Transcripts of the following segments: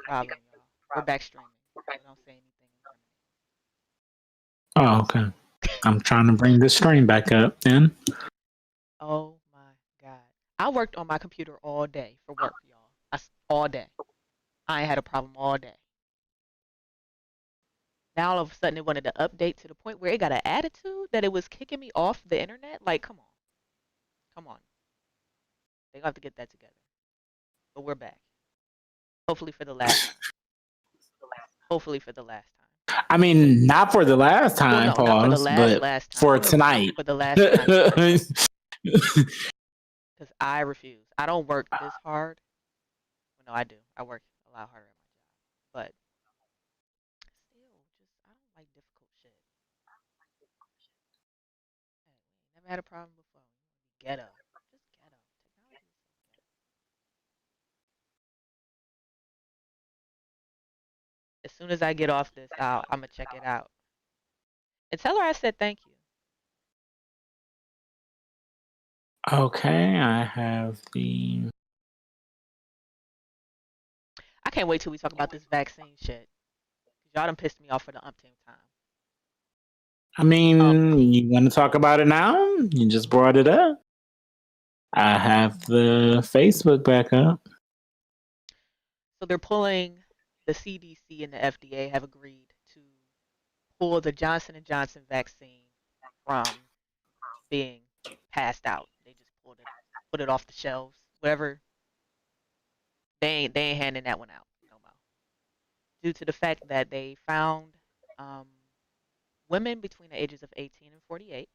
problem, y'all. We're back streaming, so don't say anything Oh, okay. I'm trying to bring the stream back up then. incriminating. Oh my God. I worked on my computer all day for work, y'all. All day. I ain't had a problem all day. Now all of a sudden it wanted to update to the point where it got an attitude that it was kicking me off the internet. Like, come on. Come on. They have to get that together. But we're back. Hopefully for the last time. Hopefully for the last time. I mean, not for the last Well, time, no, not for the pause, but last time. for tonight. For the last time tonight. Because I refuse. I don't work this hard. Well, no, I do. I work a lot harder at my job. But still, just I don't like difficult shit. Hey, we never had a problem before. Ghetto. Just ghetto. Technology is so ghetto. As soon as I get off this, I'm gonna check it out. And tell her I said thank you. Okay, I have the. I can't wait till we talk about this vaccine shit. Y'all done pissed me off for the umpteenth time. I mean, Umpteenth. you want to talk about it now? You just brought it up. I have the Facebook back up. So they're pulling. The CDC and the FDA have agreed to pull the Johnson and Johnson vaccine from being passed out. They just put it off the shelves. Whatever. They ain't handing that one out no more. Due to the fact that they found um, women between the ages of 18 and 48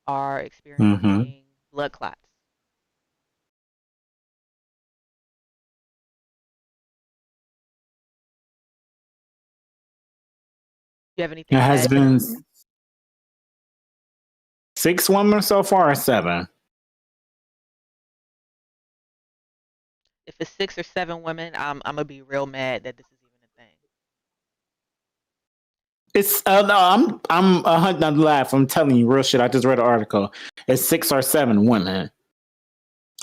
are Mm-hmm. experiencing blood clots. Do you have It anything to has add to that? been 6 women so far, or 7. If it's 6 or 7 women, I'm gonna be real mad that this is even a thing. It's no, I'm a hundred not laugh. I'm telling you real shit. I just read an article. It's 6 or 7 women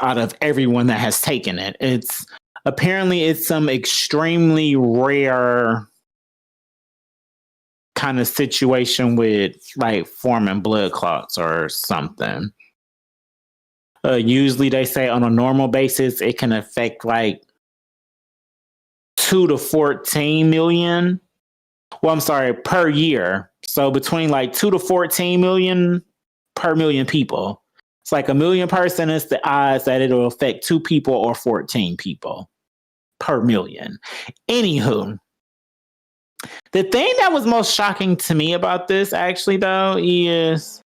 out of everyone that has taken it. It's apparently it's some extremely rare kind of situation with like forming blood clots or something. Usually they say on a normal basis it can affect like 2 to 14 million. Well, I'm sorry, per year. So between like 2 to 14 million per million people. It's like a million person is the odds that it'll affect 2 people or 14 people per million. Anywho, the thing that was most shocking to me about this actually though is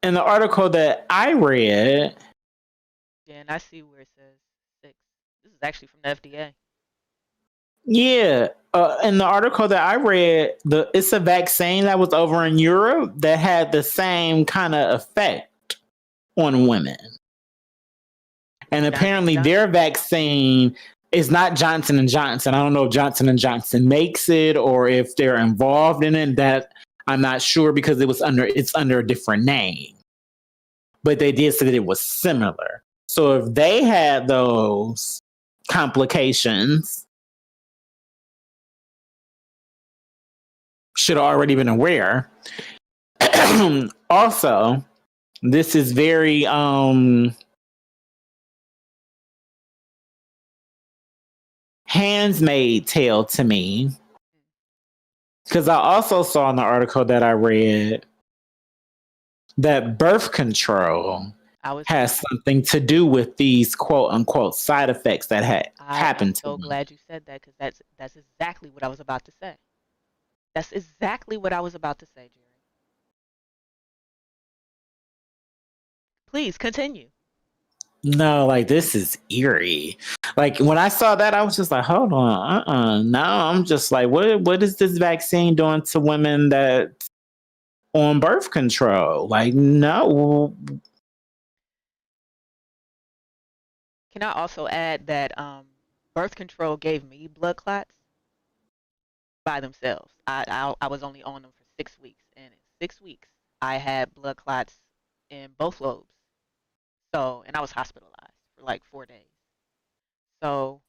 in the article that I read. Yeah, and I see where it says 6. This is actually from the FDA. Yeah, in the article that I read, it's a vaccine that was over in Europe that had the same kind of effect on women, and Johnson and apparently Johnson. their vaccine is not Johnson and Johnson. I don't know if Johnson and Johnson makes it or if they're involved in it. That I'm not sure because it's under a different name, but they did say that it was similar. So if they had those complications, should have already been aware. Also, this is very handsmaid tale to me because I also saw in the article that I read that birth control I was has something to do with these quote unquote side effects that had I am happened to so them. glad you said that because that's exactly what I was about to say. That's exactly what I was about to say, Jerry. Please continue. No, like this is eerie. Like when I saw that, I was just like, hold on, Now I'm just like, what is this vaccine doing to women that on birth control? Like, no. Can I also add that birth control gave me blood clots by themselves. I was only on them for 6 weeks, and in 6 weeks I had blood clots in both lobes. So, and I was hospitalized for like 4 days. So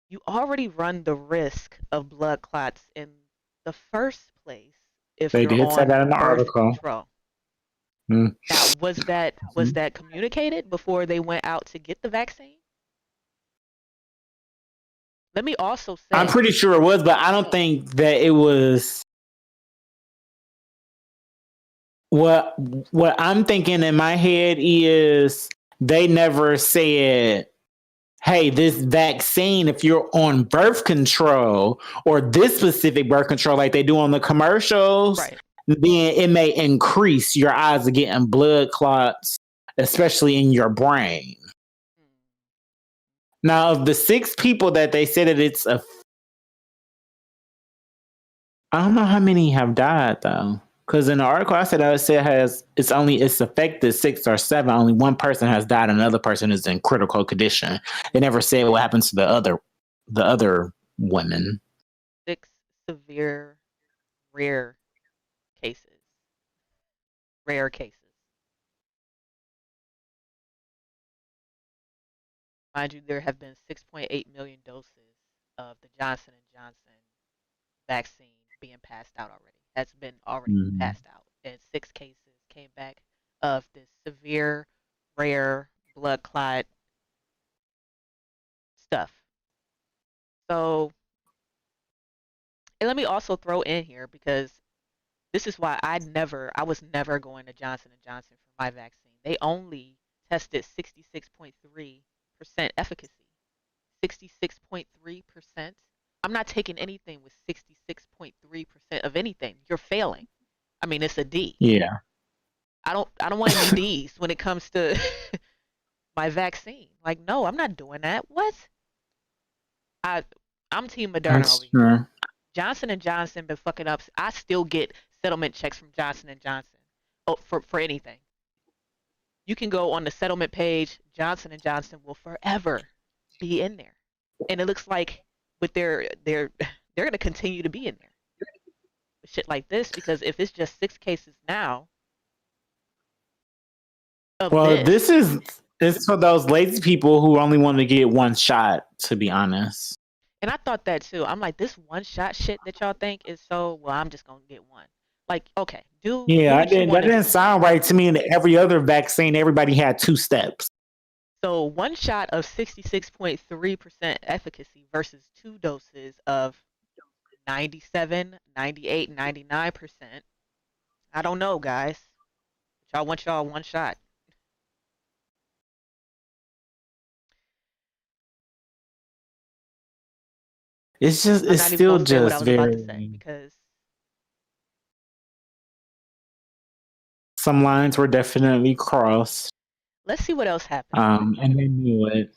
you already run the risk of blood clots in the first place if They you're did say on that in the birth article. control. Mm. Now, was that communicated before they went out to get the vaccine? Let me also I'm say, pretty sure it was, but I don't think that it was. What I'm thinking in my head is they never said, hey, this vaccine, if you're on birth control or this specific birth control like they do on the commercials, right. then it may increase your odds of getting blood clots, especially in your brain. Now, of the 6 people that they said that I don't know how many have died though. Because in the article I said, it's affected 6 or 7. Only one person has died, and another person is in critical condition. They never said what happens to the other women. 6 severe rare cases. Rare cases. Mind you, there have been 6.8 million doses of the Johnson and Johnson vaccine being passed out already. That's been already Mm. passed out. And 6 cases came back of this severe, rare blood clot stuff. So, and let me also throw in here because this is why I was never going to Johnson and Johnson for my vaccine. They only tested 66.3% efficacy. 66.3%. I'm not taking anything with 66.3% of anything. You're failing. I mean, it's a D. Yeah. I don't want any D's when it comes to my vaccine. Like, no, I'm not doing that. What? I I'm Team Moderna over That's here. true. Johnson and Johnson been fucking up. I still get settlement checks from Johnson and Johnson. Oh, for anything. You can go on the settlement page. Johnson and Johnson will forever be in there, and it looks like with they're gonna continue to be in there with shit like this because if it's just 6 cases now of Well, this, this is it's for those lazy people who only want to get one shot, to be honest. and I thought that too. I'm like, this one shot shit that y'all think is so well. I'm just gonna get one. Like, okay, do Yeah, what you that want to didn't do. sound right to me. In every other vaccine, everybody had 2 steps. So one shot of 66.3% efficacy versus 2 doses of 97, 98, 99%. I don't know, guys. Y'all want y'all one shot. I'm It's not even still gonna say what I just was about to say very. because Some lines were definitely crossed, let's see what else happened. and they knew it.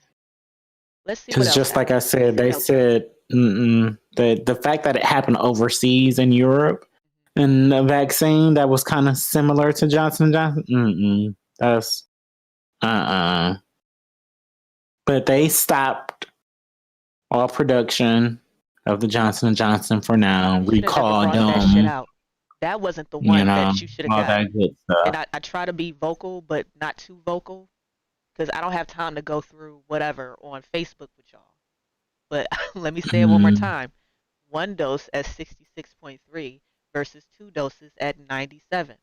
Let's see what Because else just like I happened. said, they said the fact that it happened overseas in Europe and a vaccine that was kind of similar to Johnson and Johnson. That's But they stopped all production of the Johnson and Johnson for now. You should have never Recalled brought that shit them, out. That wasn't the you one know, that you should have all got. that good And stuff. I try to be vocal, but not too vocal because I don't have time to go through whatever on Facebook with y'all. But let me say it one more Mm. time. One dose at 66.3 versus 2 doses at 97.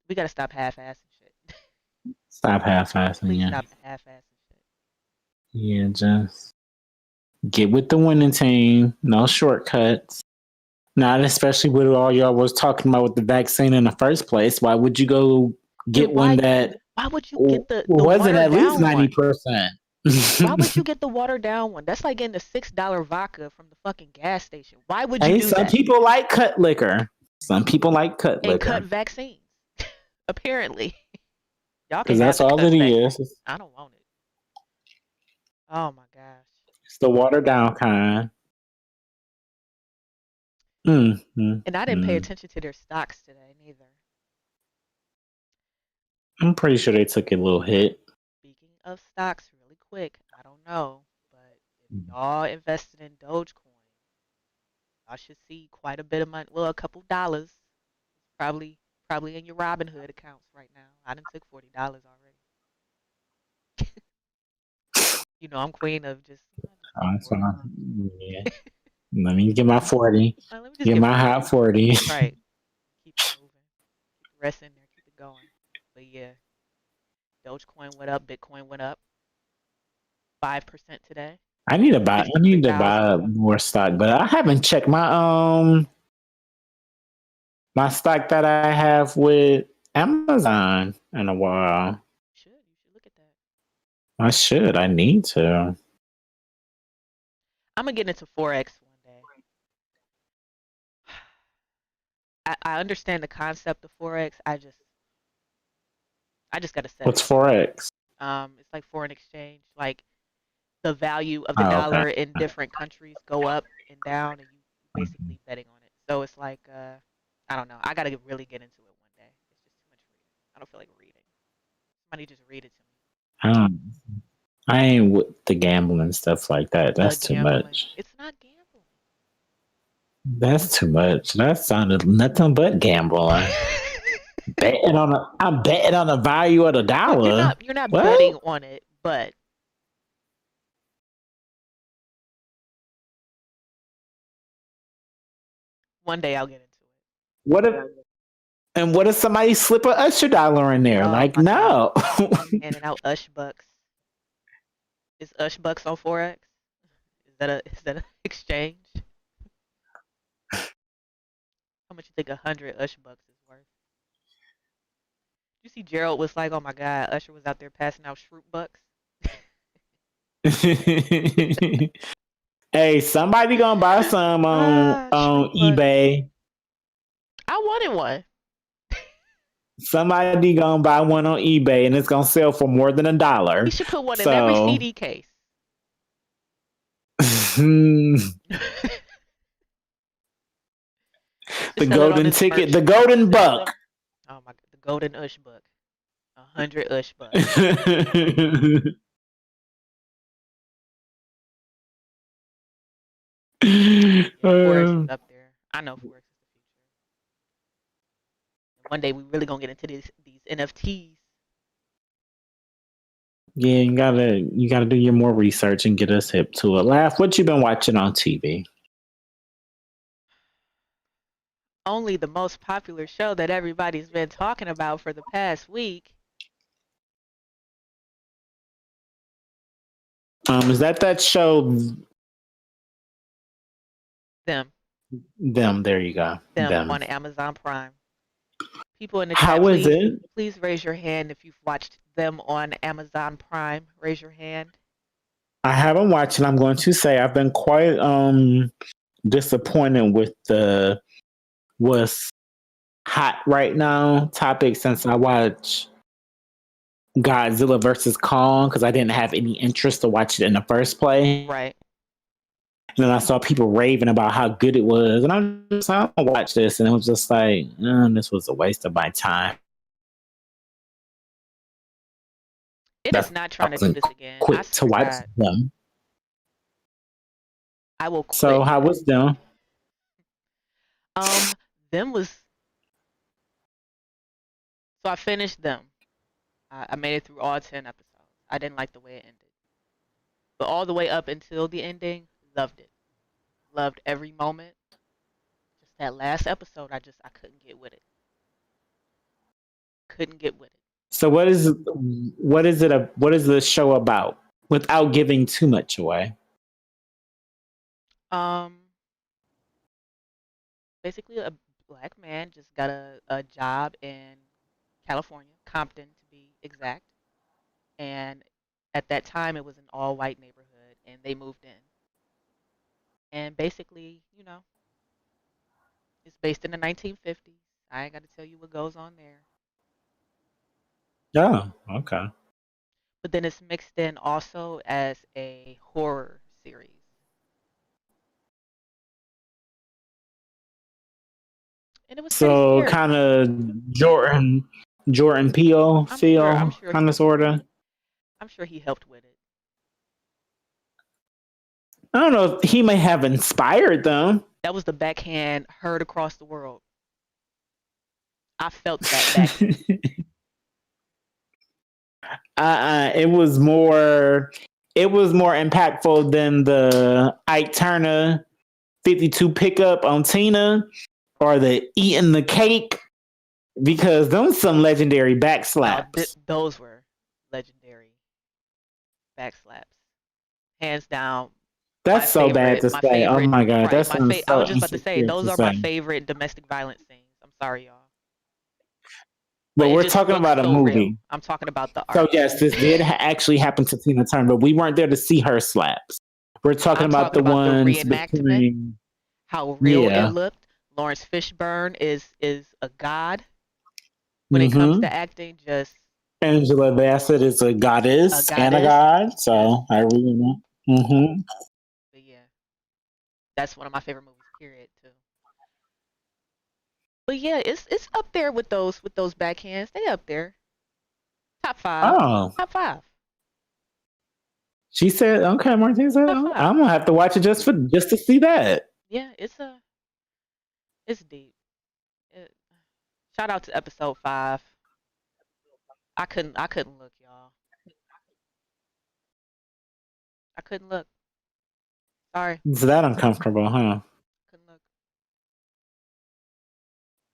We gotta stop half-assing shit. Stop half-assing, Please yeah. stop half-assing shit. Yeah, just get with the winning team. No shortcuts. Not especially with all y'all was talking about with the vaccine in the first place. Why would you go get And one that why would you get the wasn't watered at least down one? 90%? Why would you get the watered down one? That's like getting the $6 vodka from the fucking gas station. Why would you Hey, do some that? people like cut liquor. Some people like cut And cut liquor vaccines. Apparently. Y'all can because have that's the all cut it vaccine. is. I don't want it. Oh my gosh. It's the watered down kind. And I didn't pay Mm. attention to their stocks today neither. I'm pretty sure they took a little hit. Speaking of stocks, really quick, I don't know, but if y'all invested in Dogecoin, y'all should see quite a bit of money. Well, a couple dollars, probably probably in your Robinhood accounts right now. I done took $40 already. You know, I'm queen of just, just take So, 40. yeah. Let me get my 40. Let me just Get get my 40. hot 40. Right. Keep it moving. Keep the rest in there. Keep it going. But yeah, Dogecoin went up. Bitcoin went up 5% today. I need to buy. I need to 53,000. buy more stock, but I haven't checked my stock that I have with Amazon in a while. You should look at that. I should. I need to. I'm gonna get into Forex one day. I understand the concept of Forex. I just gotta set it What's up. Forex? It's like foreign exchange. Like the value of the Oh, okay. dollar in different countries go up and down, and you basically betting on it. So it's like I don't know. I gotta really get into it one day. It's just too much reading. I don't feel like reading. Somebody just read it to me. I don't. I ain't with the gambling stuff like that. The That's too gambling. much. It's not gambling. That's too much. That sounded nothing but gambling. I'm betting on the value of the You're dollar. not What? betting on it, but one day I'll get into it. What if somebody slip a Usher dollar in there? Oh Like, my God. no. Handing out Ush bucks. Is Ush bucks on Forex? Is that a exchange? How much you think 100 Ush bucks is worth? You see Gerald was like, oh my God, Usher was out there passing out shroot bucks. Hey, somebody gonna buy some on Shroot bucks. eBay. I wanted one. Somebody gonna buy one on eBay, and it's gonna sell for more than He $1. should put one in every So, CD case. the Just sell it on golden his ticket, merch. the golden buck. Oh my God, the golden Ush buck. 100 Ush bucks. Yeah, Forex is up there. I know Forex is the future. And one day we really gonna get into these NFTs. Yeah, you gotta do your more research and get us hip to it. Laugh. What you been watching on TV? Only the most popular show that everybody's been talking about for the past week. Is that show? Them. Them. There you go. Them Them. on Amazon Prime. People in the chat, How is please it? please raise your hand if you've watched them on Amazon Prime. Raise your hand. I haven't watched it. I'm going to say I've been quite disappointed with the what's hot right now topic since I watched Godzilla versus Kong because I didn't have any interest to watch it in the first place. Right. And then I saw people raving about how good it was, and I'm just like, I'll watch this, and it was just like, this was a waste of my time. It is not trying to do this again. I Quit to swear to watch God. them. I will quit. So how was them? Them was so I finished them. I made it through all 10 episodes. I didn't like the way it ended. But all the way up until the ending, loved it. Loved every moment. Just that last episode, I couldn't get with it. Couldn't get with it. So what is the show about without giving too much away? Basically a black man just got a job in California, Compton to be exact. And at that time it was an all white neighborhood and they moved in. And basically, it's based in the 1950s. I ain't got to tell you what goes on there. Oh, okay. But then it's mixed in also as a horror series. And it was pretty So scary. kind of Jordan Peele feel, kind of sorta. I'm sure he helped with it. I don't know if he may have inspired them. That was the backhand heard across the world. I felt that back. It was more. It was more impactful than the Ike Turner 52 pickup on Tina or the eating the cake because those some legendary back slaps. Those were legendary back slaps, hands down. My That's so bad favorite, to my say. Oh favorite, my god, right? that sounds I so was just about to say insecure those to are my say. favorite domestic violence scenes. I'm sorry, y'all, but But it we're just talking looks about a so real. movie. I'm talking about the So art. yes, this did actually happen to Tina Turner, but we weren't there to see her slaps. We're talking I'm about talking the about the ones reenactment, between. how real it Yeah. looked. Lawrence Fishburne is a god when it comes Mm-hmm. to acting. Just Angela Bassett is a a goddess and a goddess. god, Yes, so I really know. Mm-hmm. but yeah, that's one of my favorite movies. Period. Too. But yeah, it's up there with those backhands. They up there. Top five. Oh, Top five. she said, "Okay, Martin said, Top oh, five. I'm gonna have to watch it just to see that." Yeah, it's deep. It, shout out to episode 5. I couldn't look, y'all. I couldn't look. Sorry, It's that uncomfortable, huh? couldn't look.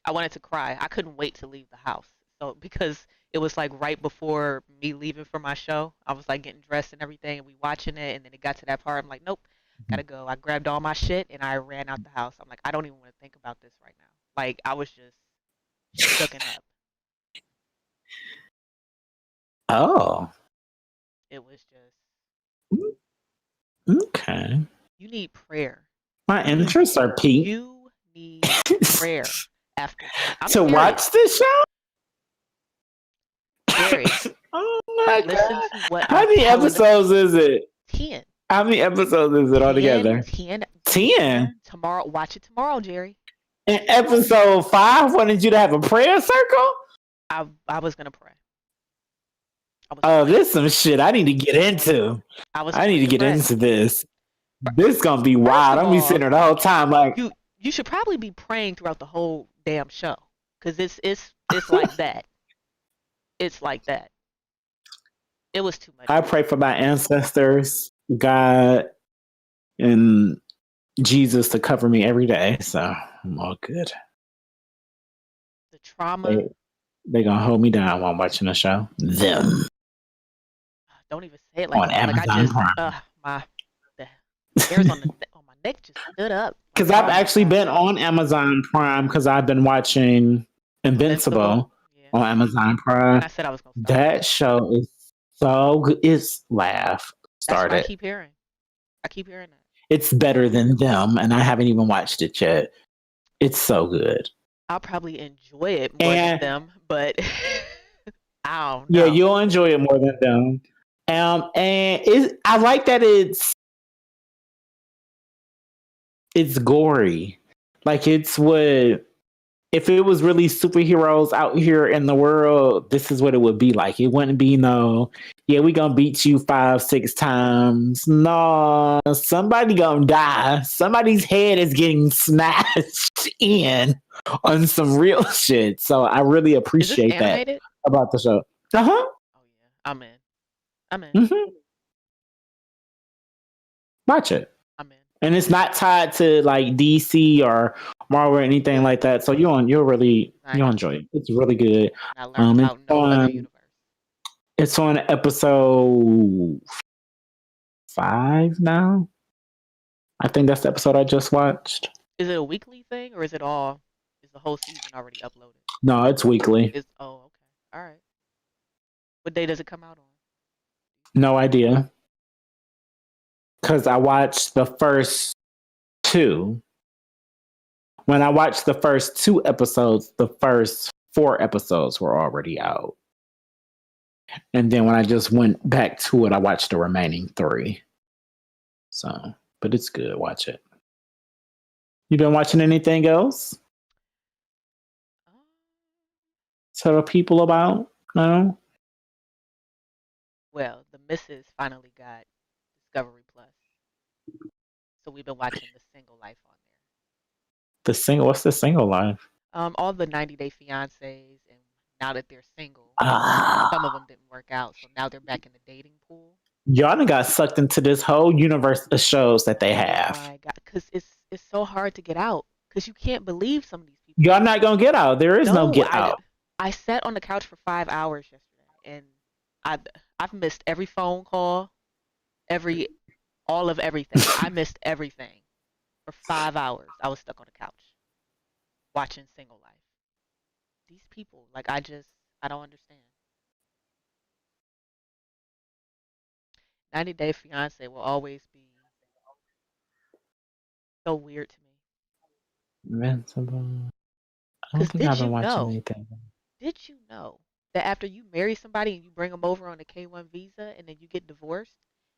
I wanted to cry. I couldn't wait to leave the house. So because it was like right before me leaving for my show, I was like getting dressed and everything, and we watching it, and then it got to that part. I'm like, nope, gotta go. I grabbed all my shit and I ran out the house. I'm like, I don't even want to think about this right now. Like I was just shooken up. Oh, It was just okay. you need prayer. My interests are peaked You need prayer after that. I'm to serious. watch this show. Jerry, Oh my listen god! to what How I'm many telling you. episodes is it? 10. How many episodes is it 10, altogether? 10, 10. tomorrow. Watch it tomorrow, Jerry. In episode 5, wanted you to have a prayer circle. I was gonna pray. I was Oh, praying. this some shit I need to get into. I was I need going to to get pray. into this. This gonna be First wild. of I'm gonna be sitting all, there the whole time like, you should probably be praying throughout the whole damn show, cause it's like that. It's like that. It was too much I for me. pray for my ancestors, God, and Jesus to cover me every day. So I'm all good. The trauma. They gonna hold me down while I'm watching the show. Them Don't even say it like on that. Like I Amazon just Prime. my the hairs on my neck just stood up. Like Because I've oh my actually god. been on Amazon Prime because I've been watching Invincible. Invincible Yeah. on Amazon And Prime. I said I was gonna start That that. show is so good. It's laugh. That's Start what I it. keep hearing. I keep hearing that. It's better than them, and I haven't even watched it yet. It's so good. I'll probably enjoy it more than And them, but I don't yeah, know. you'll enjoy it more than them. And I like that it's gory. Like it's what if it was really superheroes out here in the world, this is what it would be like. It wouldn't be no, yeah, we gonna beat you 5, 6 times. No, somebody gonna die. Somebody's head is getting smashed in on some real shit. So I really Is this appreciate that animated? about the show. Uh-huh. Oh yeah, I'm in. I'm in. Mm-hmm. Watch it. I'm in. And it's not tied to like DC or Marvel or anything Good. like that. So you'll enjoy it. It's really good. And I learned about no other universe. It's on episode 5 now. I think that's the episode I just watched. Is it a weekly thing or is it all? Is the whole season already uploaded? No, it's weekly. Is okay. All right. What day does it come out on? No idea. Because I watched the first 2. When I watched the first 2 episodes, the first 4 episodes were already out. And then when I just went back to it, I watched the remaining 3. So, but it's good. Watch it. You been watching anything else? Tell the people about? No? Well, the missus finally got Discovery Plus. So we've been watching The Single Life on there. What's the single life? All the 90 Day Fiancés, and now that they're single, some of Ah, them didn't work out, so now they're back in the dating pool. y'all done got sucked into this whole universe of shows that they Oh have. my God, because it's so hard to get out because you can't believe some of these people. Y'all not gonna get out. There is no No, get out. I sat on the couch for 5 hours yesterday, and I I've missed every phone call, every all of everything. I missed everything for 5 hours. I was stuck on the couch watching Single Life. These people, like I don't understand. 90 Day Fiance will always be so weird to me. Invincible. I don't Cause think I've been watching anything. did you know that after you marry somebody and you bring them over on a K-1 visa and then you get divorced,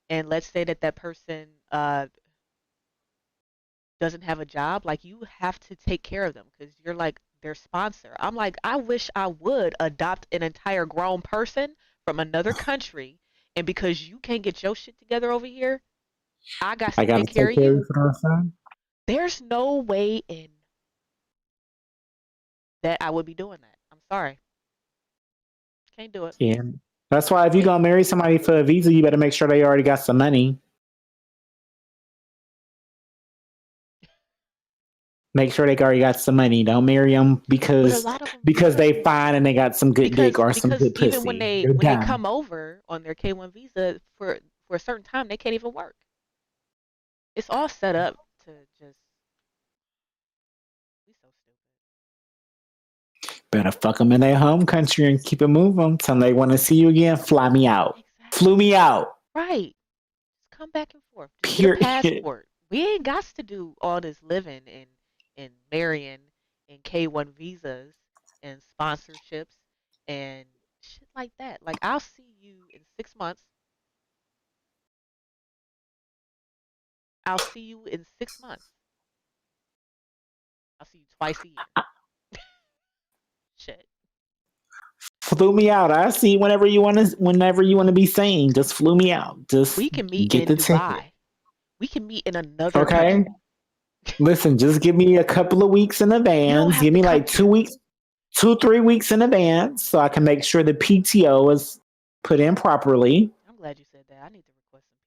and let's say that that person doesn't have a job, like you have to take care of them because you're like their sponsor. I'm like, I wish I would adopt an entire grown person from another country, and because you can't get your shit together over here, I got I to gotta take care take of care of you. you for the time. There's no way in that I would be doing that. I'm sorry. Can't do it. Yeah. That's why if you're Can't. gonna marry somebody for a visa, you better make sure they already got some money. Make sure they already got some money. Don't marry them But a lot of them because they fine and they got some good dick or some because good even pussy. You're when they done. come over on their K-1 visa for a certain time, they can't even work. It's all set up to just be so stupid. Better fuck them in their home country and keep it moving. Tell them they want to see you again. Fly me out. Flew Exactly. me out. Right. Just come back and forth. Just get a Period. passport. We ain't got to do all this living and marrying and K-1 visas and sponsorships and shit like that. Like I'll see you in 6 months. I'll see you in 6 months. I'll see you twice a year. Shit. Flew me out. I see whenever you want to be seen. Just flew me out. Just We can meet get in the ticket. Dubai. We can meet in another Okay. country. Listen, just give me a couple of weeks in You don't advance. have Give to me come like here. 2 weeks, 2, 3 weeks in advance so I can make sure the PTO is put in properly I'm glad you said that. I need to request some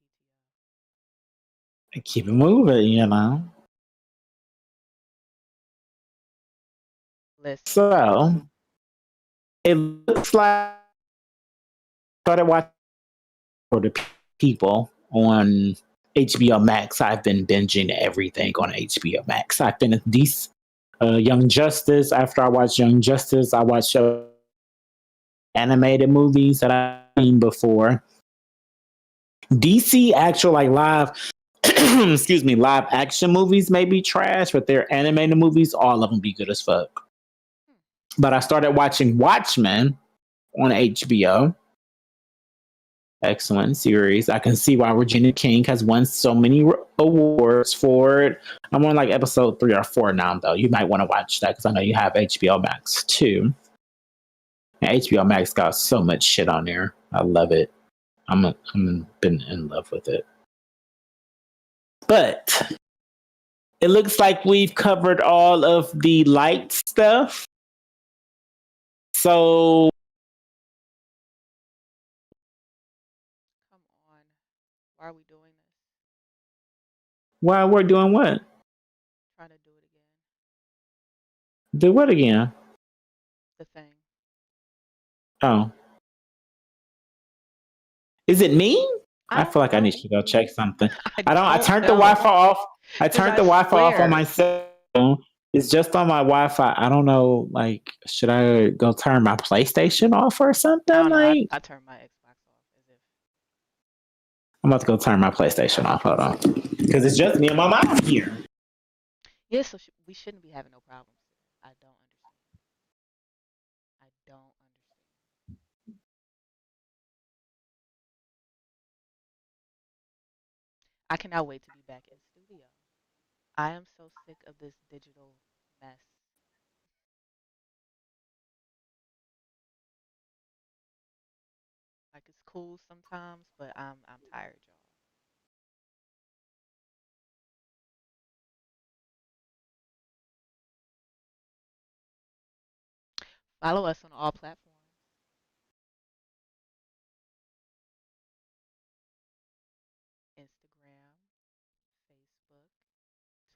and keep it moving, you know. PTO. Listen, So it looks like I started watching for the people on HBO Max. I've been binging everything on HBO Max. I finished these Young Justice. After I watched Young Justice, I watched animated movies that I've seen before. DC actual like live excuse me, live action movies may be trash, but their animated movies, all of them be good as fuck. hmm, But I started watching Watchmen on HBO. Excellent series. I can see why Regina King has won so many awards for it. I'm on like episode 3 or 4 now, though. You might want to watch that because I know you have HBO Max too. And HBO Max got so much shit on there. I love it. I'm been in love with it. But it looks like we've covered all of the light stuff. So come on. Why are we doing this? why we're doing what? Trying to do it again. Do what again? The thing. Oh, is it me? I I feel don't like I need know. to go check something. I I don't. I don't turned the know. Wi-Fi off. I Cause turned I the Wi-Fi off on swear. my cell phone. It's just on my Wi-Fi. I don't know. Like, should I go turn my PlayStation off or I something? don't know. Like, I turned my Xbox off as if I'm about to go turn my PlayStation off. Hold on, because it's just me and my mom here. yeah, so we shouldn't be having no problems. I don't understand. I don't understand. I cannot wait to be back in studio. I am so sick of this digital mess. Like it's cool sometimes, but I'm tired, y'all. Follow us on all platforms. Instagram, Facebook,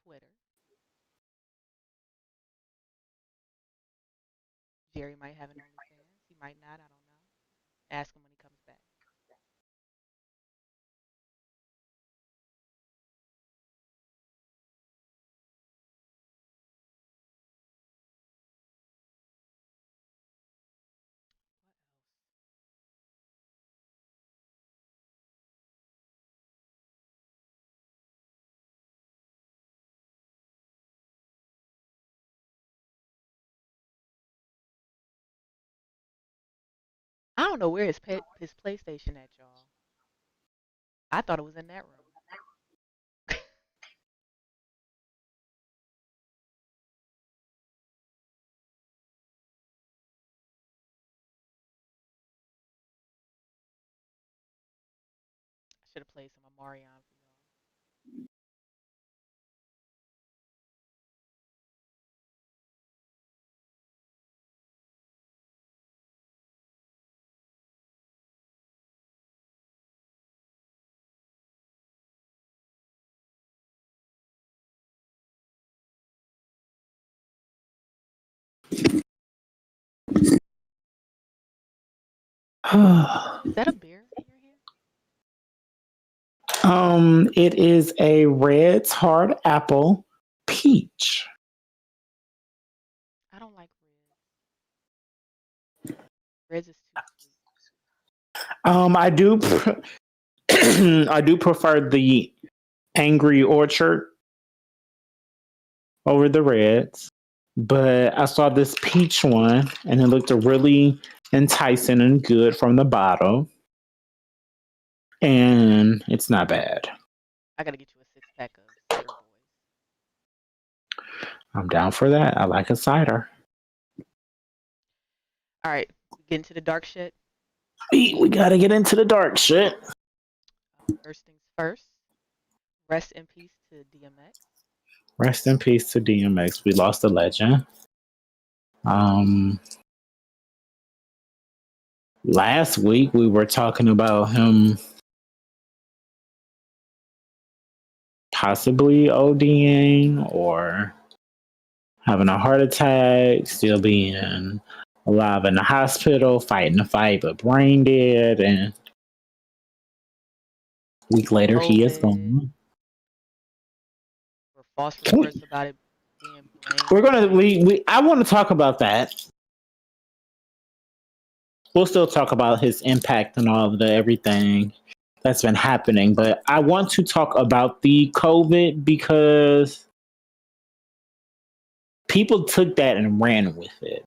Twitter. Jerry might have an OnlyFans. He might not. I don't know. Ask him when he comes back. What else? I don't know where his PlayStation at, y'all. I thought it was in that room. I should have played some Omarion for y'all. Is that a beer in your hand? It is a Red's Hard Apple Peach. I don't like Riz. Riz is too sweet. I do, I do prefer the Angry Orchard over the Reds, but I saw this peach one and it looked really enticing and good from the bottle, and it's not bad. I gotta get you a 6-pack of Cider Boys. I'm down for that. I like a cider. All right, we get into the dark shit. We gotta get into the dark shit. First things first. Rest in peace to DMX. Rest in peace to DMX. We lost a legend. Last week we were talking about him possibly ODing or having a heart attack, still being alive in the hospital, fighting the fight, but brain dead. And a week later, he is gone. Or false reports about it being blamed. We're gonna I want to talk about that. We'll still talk about his impact and all of the everything that's been happening, but I want to talk about the COVID because people took that and ran with it.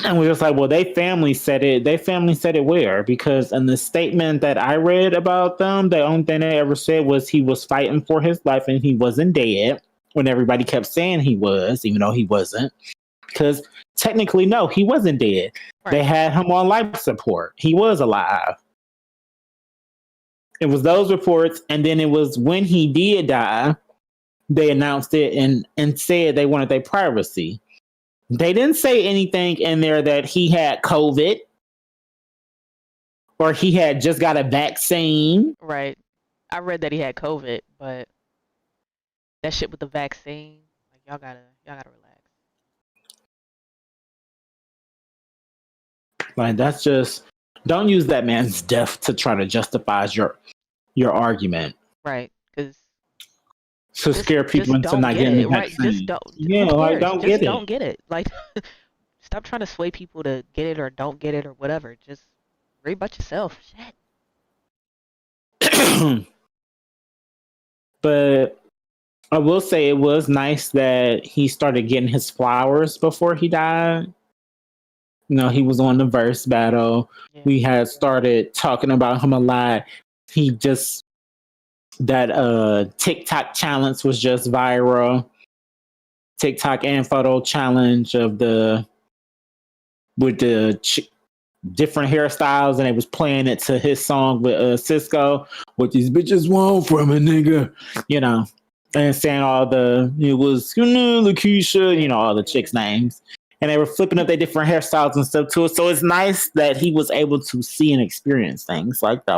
And we was like, well, they family said it. They family said it where? Because in the statement that I read about them, the only thing they ever said was he was fighting for his life and he wasn't dead, when everybody kept saying he was, even though he wasn't. Because technically, no, he wasn't dead. Right. They had him on life support. He was alive. It was those reports, and then it was when he did die, they announced it and said they wanted their privacy. They didn't say anything in there that he had COVID or he had just got a vaccine. Right. I read that he had COVID, but that shit with the vaccine, like y'all gotta relax. Like, that's just, don't use that man's death to try to justify your argument. Right, because to scare people into not getting the vaccine. Right? Just don't. Yeah, like don't just get it. Don't get it. Like, stop trying to sway people to get it or don't get it or whatever. Just worry about yourself. Shit. But I will say it was nice that he started getting his flowers before he died. You know, he was on the verse battle. Yeah. We had started talking about him a lot. He just, that TikTok challenge was just viral. TikTok and photo challenge of with the different hairstyles, and it was playing it to his song with Cisco. What these bitches want from a nigga, you know. and saying all it was Lakeisha, all the chicks' names. And they were flipping up their different hairstyles and stuff too. So it's nice that he was able to see and experience things like that.